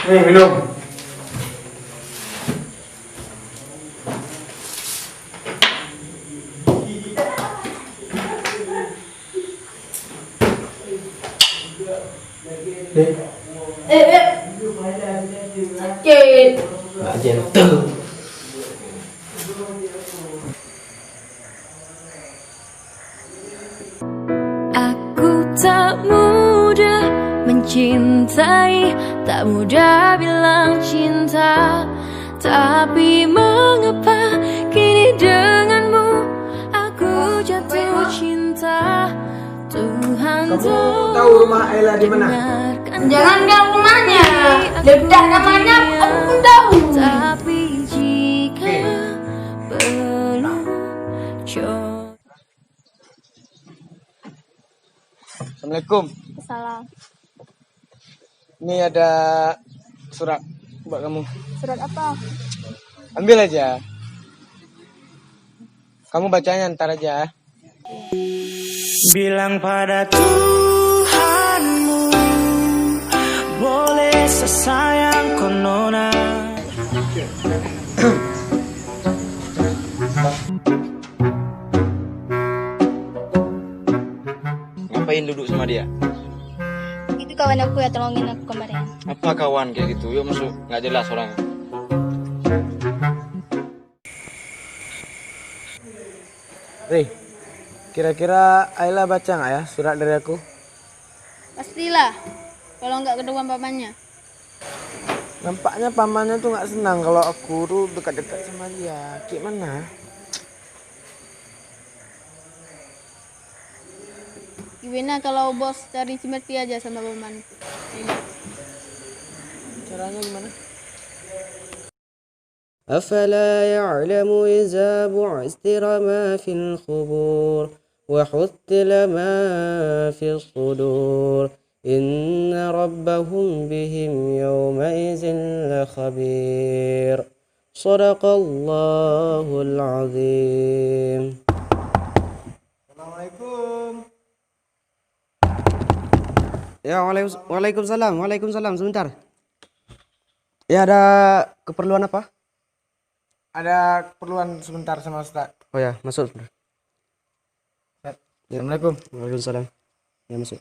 Nih minum. Sakit. Nggak gentle. Aku tak mudah mencintai, tak mudah bilang cinta. Tapi mengapa kini denganmu aku jatuh cinta? Tuhan Tahu rumah Ayla di mana? Jangan gak rumahnya. Dekat namanya aku pun tahu. Tapi jika perlu coba. Assalamualaikum. Salam. Ini ada surat buat kamu. Surat apa? Ambil aja. Kamu bacanya ntar aja. Bilang pada Tuhanmu, boleh sesayang konona. Ngapain duduk sama dia? Itu kawan aku ya, tolongin aku kemarin. Apa kawan kayak gitu? Yuk masuk, nggak jelas orang. Ri, kira-kira Ayla baca nggak ya surat dari aku? Pastilah. Kalau nggak kedua pamannya. Nampaknya pamannya tuh nggak senang kalau aku tuh dekat-dekat sama dia. Gimana? Gimana kalau bos cari simpati aja sama paman? Caranya gimana? أفلا يعلم إذا بعثر ما في القبور وحثل ما في الصدور إن ربهم بهم يومئذ لخبير صدق الله العظيم. Assalamualaikum. Ya, waalaikumsalam sebentar. Ya, ada keperluan apa? Ada keperluan sebentar sama Ustaz. Oh ya, masuk sebentar. Assalamualaikum. Waalaikumsalam. Ya, masuk.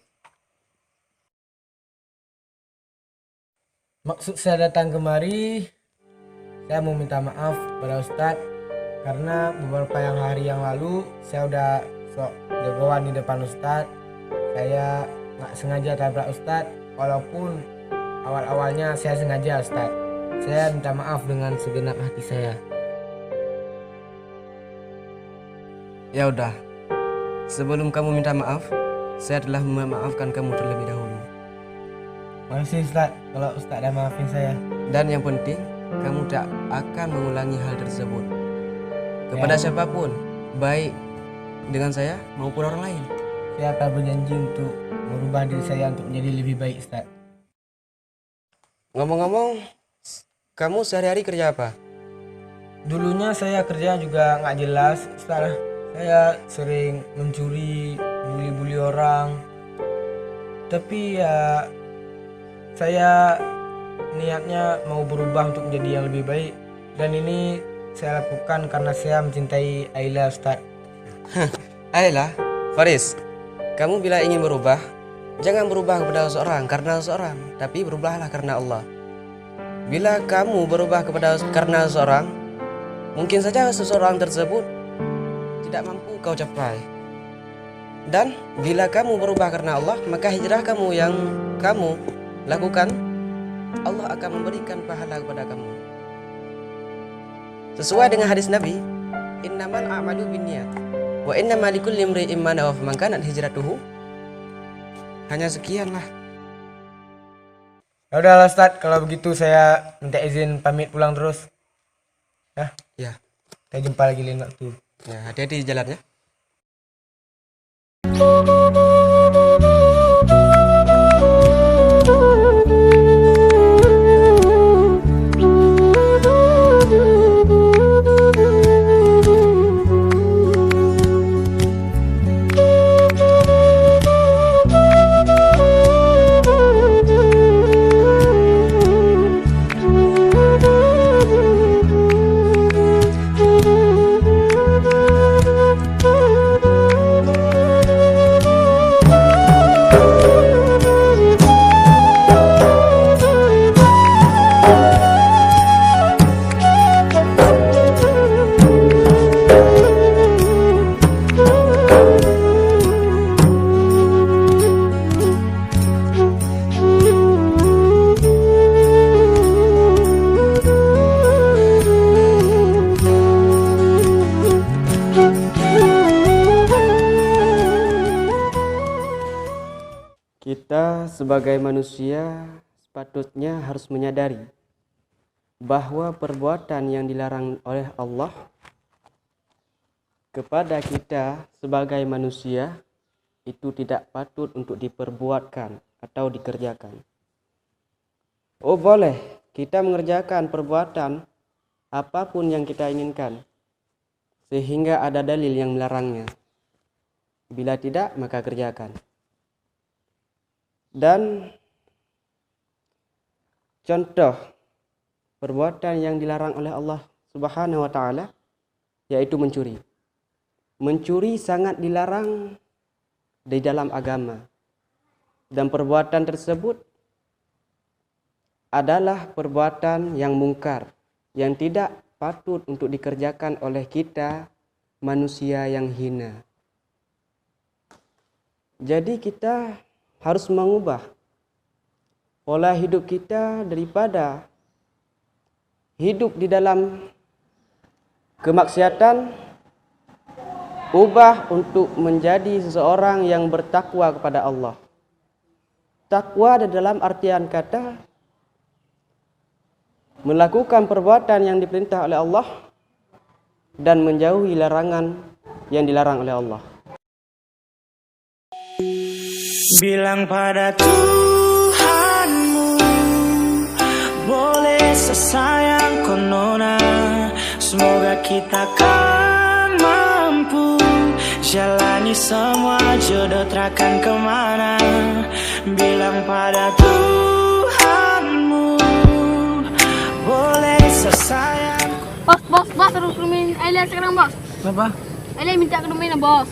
Maksud saya datang kemari, saya mau minta maaf pada Ustadz karena beberapa hari yang lalu saya udah sok jagoan di depan Ustadz. Saya nggak sengaja tabrak Ustadz, walaupun awal-awalnya saya sengaja Ustadz. Saya minta maaf dengan segenap hati saya. Ya udah. Sebelum kamu minta maaf, saya telah memaafkan kamu terlebih dahulu. Makasih Ustadz kalau Ustadz udah maafin saya. Dan yang penting, kamu tak akan mengulangi hal tersebut kepada siapapun, baik dengan saya maupun orang lain. Saya akan berjanji untuk merubah diri saya untuk menjadi lebih baik Ustadz. Ngomong-ngomong, kamu sehari-hari kerja apa? Dulunya saya kerja juga nggak jelas Ustadz. Saya sering mencuri, bully-bully orang. Tapi ya saya niatnya mau berubah untuk menjadi yang lebih baik. Dan ini saya lakukan karena saya mencintai Ayla Ustaz. Ayla, Faris, kamu bila ingin berubah, jangan berubah kepada seseorang karena seseorang, tapi berubahlah karena Allah. Bila kamu berubah karena seseorang, mungkin saja seseorang tersebut tidak mampu kau capai. Dan bila kamu berubah karena Allah, maka hijrah kamu yang kamu lakukan, Allah akan memberikan pahala kepada kamu. Sesuai dengan hadis Nabi, innamal a'malu binniyat wa innamal likulli imri'in ma nawa, faman kanat hijratuhu. Hanya sekianlah. Ya udah Ustaz, kalau begitu saya minta izin pamit pulang terus. Ya. Kita jumpa lagi lain waktu. Ya, hati-hati di jalannya. Kita sebagai manusia sepatutnya harus menyadari bahwa perbuatan yang dilarang oleh Allah kepada kita sebagai manusia itu tidak patut untuk diperbuatkan atau dikerjakan. Oh boleh, kita mengerjakan perbuatan apapun yang kita inginkan, sehingga ada dalil yang melarangnya. Bila tidak, maka kerjakan. Dan contoh perbuatan yang dilarang oleh Allah Subhanahu wa taala yaitu mencuri. Mencuri sangat dilarang di dalam agama. Dan perbuatan tersebut adalah perbuatan yang mungkar, yang tidak patut untuk dikerjakan oleh kita manusia yang hina. Jadi kita harus mengubah pola hidup kita daripada hidup di dalam kemaksiatan, ubah untuk menjadi seseorang yang bertakwa kepada Allah. Takwa dalam artian kata melakukan perbuatan yang diperintah oleh Allah dan menjauhi larangan yang dilarang oleh Allah. Bilang pada Tuhanmu, boleh sesayang konona, semoga kita kan mampu jalani semua jodoh terakan kemana. Bilang pada Tuhanmu, boleh sesayang. Bos, harus kerumin Ayla sekarang, bos. Kenapa? Ayla minta kerumin, bos.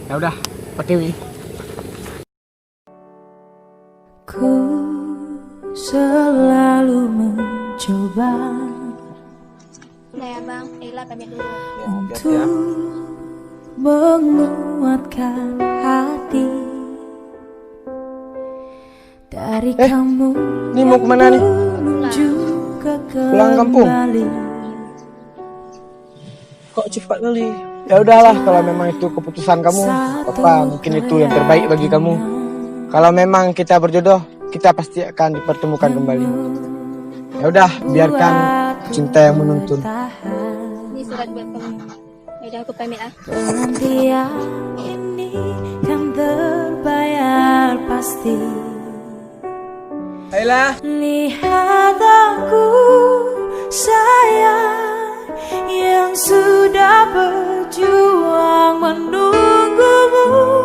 Ya udah, Pertiwi. Ku selalu mencoba Nah ya bang, Ayla pamit dulu. untuk menguatkan hati dari kamu. Ini mau kemana nih? Pulang kampung. Kok cepat kali? Ya udahlah, kalau memang itu keputusan kamu, apa mungkin itu yang terbaik bagi kamu. Kalau memang kita berjodoh, kita pasti akan dipertemukan kembali. Ya udah, biarkan cinta yang menuntun. Ini surat buat kamu. Ya udah, aku pamit ah. Penantian ini kan terbayar pasti. Ayla. Lihat aku sayang yang sudah berjuang menunggumu.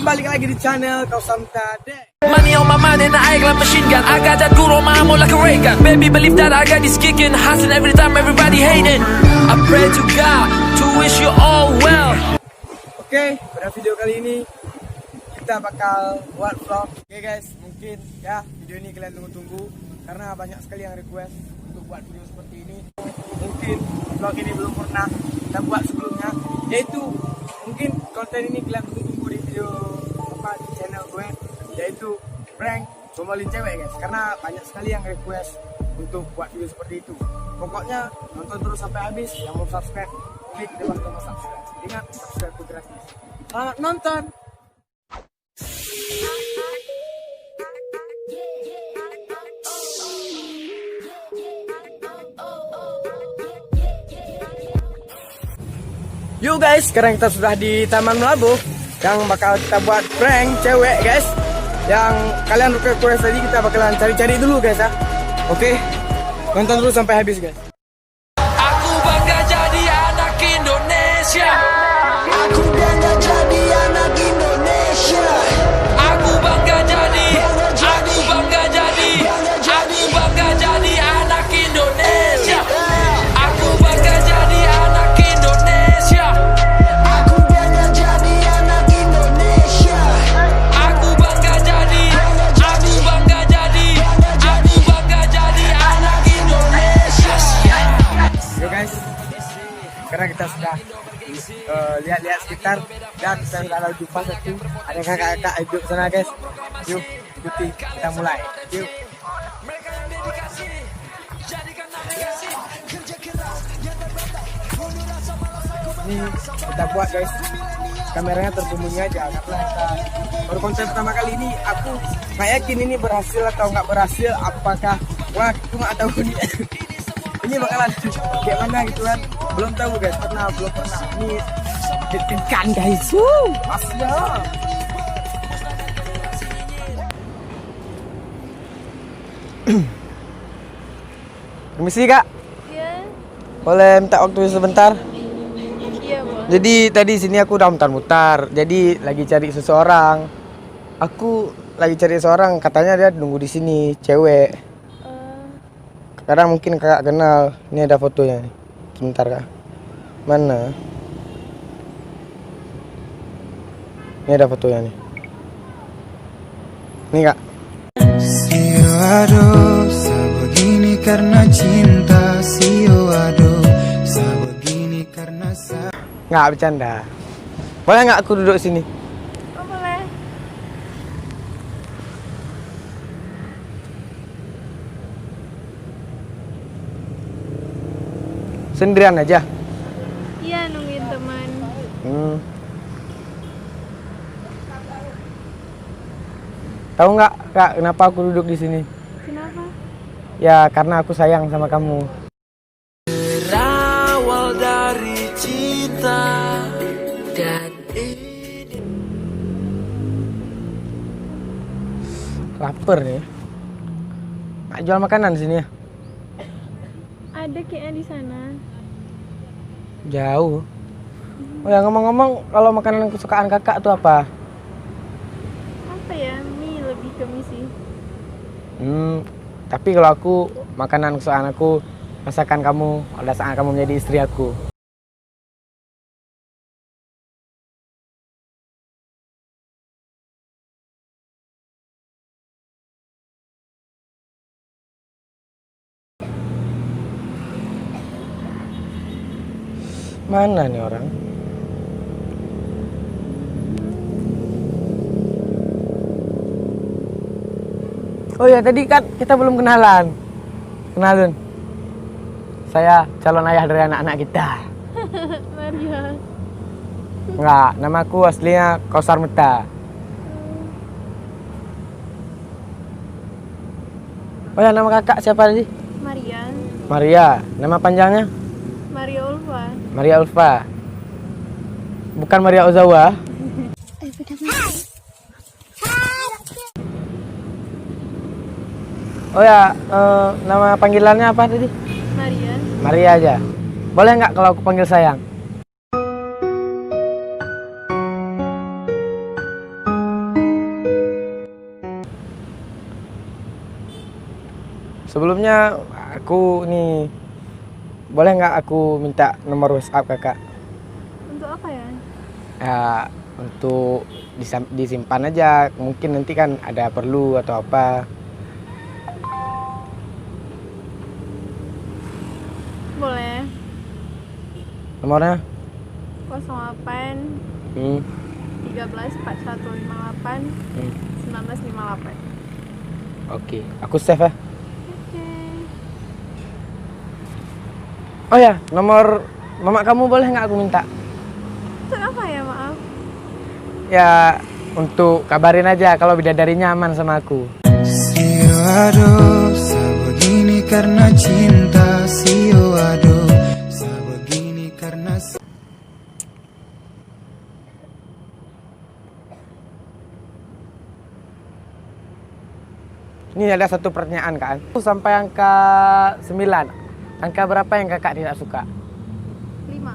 Balik lagi di channel Kau Samta Dek. Money money on my mind and I like machine gun. I got that good on my arm like a ray gun. Baby, believe that I got this kicking, hustling every time everybody hating. I pray to God to wish you all well. Oke, pada video kali ini kita bakal buat vlog. Oke guys, mungkin ya video ini kalian tunggu-tunggu karena banyak sekali yang request untuk buat video seperti ini. Mungkin vlog ini belum pernah kita buat sebelumnya, yaitu mungkin konten ini kalian tunggu di video di channel gue, yaitu prank gombalin cewek guys, karena banyak sekali yang request untuk buat video seperti itu. Pokoknya nonton terus sampai habis. Yang mau subscribe, klik di bawah tombol subscribe. Ingat, subscribe itu gratis. Selamat nonton. Yo guys, sekarang kita sudah di Taman Melabu yang bakal kita buat prank cewek guys. Yang kalian request tadi kita bakalan cari-cari dulu guys ya. Oke, nonton dulu sampai habis guys. Aku bangga jadi anak Indonesia. Aku bangga jadi anak Indonesia. Aku bangga jadi anak Indonesia. Aku bangga jadi anak Indonesia. Aku bangga jadi anak Indonesia. Aku bangga jadi anak Indonesia. Yo guys, sekarang kita sudah lihat-lihat sekitar dan kita sudah lalu jumpa satu ada kakak-kakak hidup sana guys. Yuk ikuti, kita mulai. Yuk. Ini kita buat guys, kameranya tersembunyi aja karena kita baru konten pertama kali ini. Aku nggak yakin ini berhasil atau nggak berhasil, apakah wah aku nggak tahu nih. Ini bakalan kayak mana gitu kan, belum tahu guys, belum pernah ini deg-degan guys. Asya. Permisi kak, Iya. boleh minta waktu sebentar? Iya, boleh. Jadi tadi sini aku udah mutar-mutar, jadi lagi cari seseorang. Aku lagi cari seseorang, katanya dia nunggu di sini, cewek. Kadang mungkin kakak kenal. Ini ada fotonya nih. Sebentar kak. Mana? Ini ada fotonya nih. Ini kak. Sio aduh, sebegini karena cinta. Sio aduh, sebegini karena Nggak bercanda. Boleh nggak aku duduk sini? Oh, boleh. Sendirian aja. Iya, nungguin teman. Tahu nggak kak kenapa aku duduk di sini? Kenapa? Ya karena aku sayang sama kamu. Berawal dari cinta dan Lapar nih. Nggak jual makanan sini ya? Ada kayaknya di sana. Jauh. Oh ya ngomong-ngomong, kalau makanan kesukaan kakak tuh apa? Apa ya? Mie, lebih ke mie sih. Tapi kalau aku, makanan kesukaan aku masakan kamu pada saat kamu menjadi istri aku. Mana nih orang? Oh ya tadi kan kita belum kenalan. Kenalin. Saya calon ayah dari anak-anak kita. Maria. Enggak, namaku aslinya Kausar Meta. Oh ya nama kakak siapa tadi? Maria. Maria. Nama panjangnya? Maria Ulfa. Maria Ulfa. Bukan Maria Ozawa. Oh ya, nama panggilannya apa tadi? Maria. Maria aja. Boleh nggak kalau aku panggil sayang? Sebelumnya aku nih, boleh nggak aku minta nomor WhatsApp kakak? Untuk apa ya? Ya, untuk disimpan aja. Mungkin nanti kan ada perlu atau apa. Boleh. Nomornya? 08 Hmm. 13 4158 1958. Oke, aku save ya. Oh ya, nomor mama kamu boleh nggak aku minta? Untuk apa ya, maaf? Ya, untuk kabarin aja kalau bidadarinya aman sama aku. Sio aduh, sebegini karena cinta. Sio aduh, sebegini karena Ini ada satu pertanyaan kan. Sampai angka 9. Angka berapa yang kakak tidak suka? 5.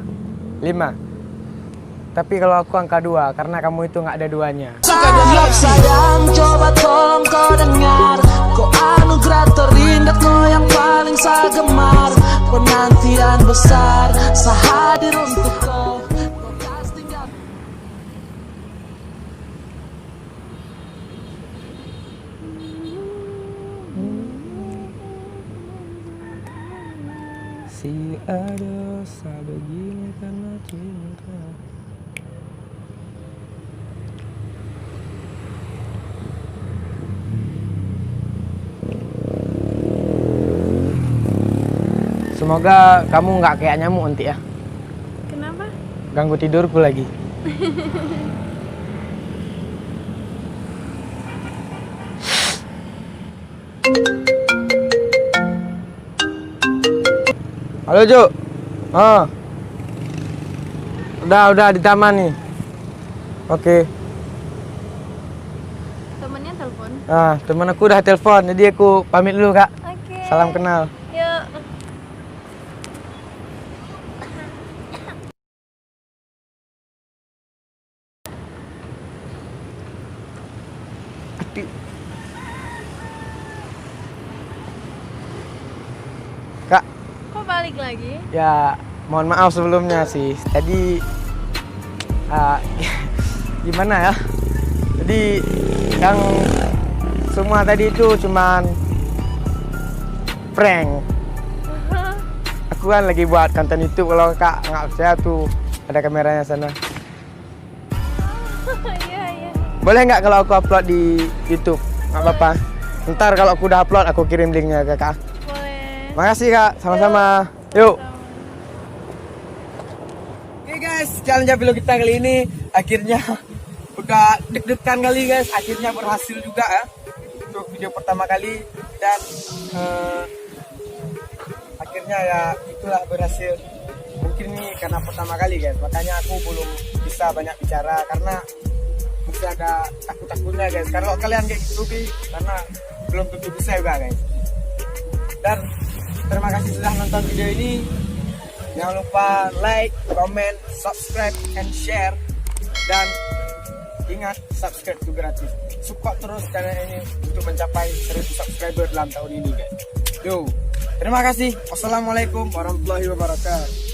5. Tapi kalau aku angka 2 karena kamu itu nggak ada duanya. Suka dan love sayang, coba tolong kau dengar. Kau anugerah terindah, kau yang paling saya gemar. Penantian besar, sehadir untuk kau. Kau tak tinggal. Si ada sebegini karena cinta. Semoga kamu nggak kayak nyamuk nanti ya. Kenapa? Ganggu tidurku lagi. Halo Jo. Udah di taman nih. Oke. Temennya telepon. Temen aku udah telepon, jadi aku pamit dulu kak. Oke. Salam kenal. Yuk. Kak. Kok balik lagi? Ya, mohon maaf sebelumnya sih. Tadi gimana ya? Jadi yang semua tadi itu cuman prank. Aku kan lagi buat konten YouTube. Kalau kak nggak percaya tuh ada kameranya sana. Iya. Boleh nggak kalau aku upload di YouTube? Nggak apa-apa. Ntar kalau aku udah upload aku kirim linknya ke kak. Boleh. Makasih kak, sama-sama. Yuk. Oke guys, challenge video kita kali ini akhirnya udah deg-degan kali guys. Akhirnya berhasil juga ya untuk video pertama kali dan akhirnya ya itulah berhasil. Mungkin ini karena pertama kali guys, makanya aku belum bisa banyak bicara karena masih ada takut-takutnya guys. Kalau kalian kayak gitu karena belum tentu bisa juga guys. Dan terima kasih sudah nonton video ini. Jangan lupa like, comment, subscribe, and share. Dan ingat, subscribe itu gratis. Support terus channel ini untuk mencapai 1000 subscriber dalam tahun ini guys. Yo, terima kasih. Wassalamualaikum warahmatullahi wabarakatuh.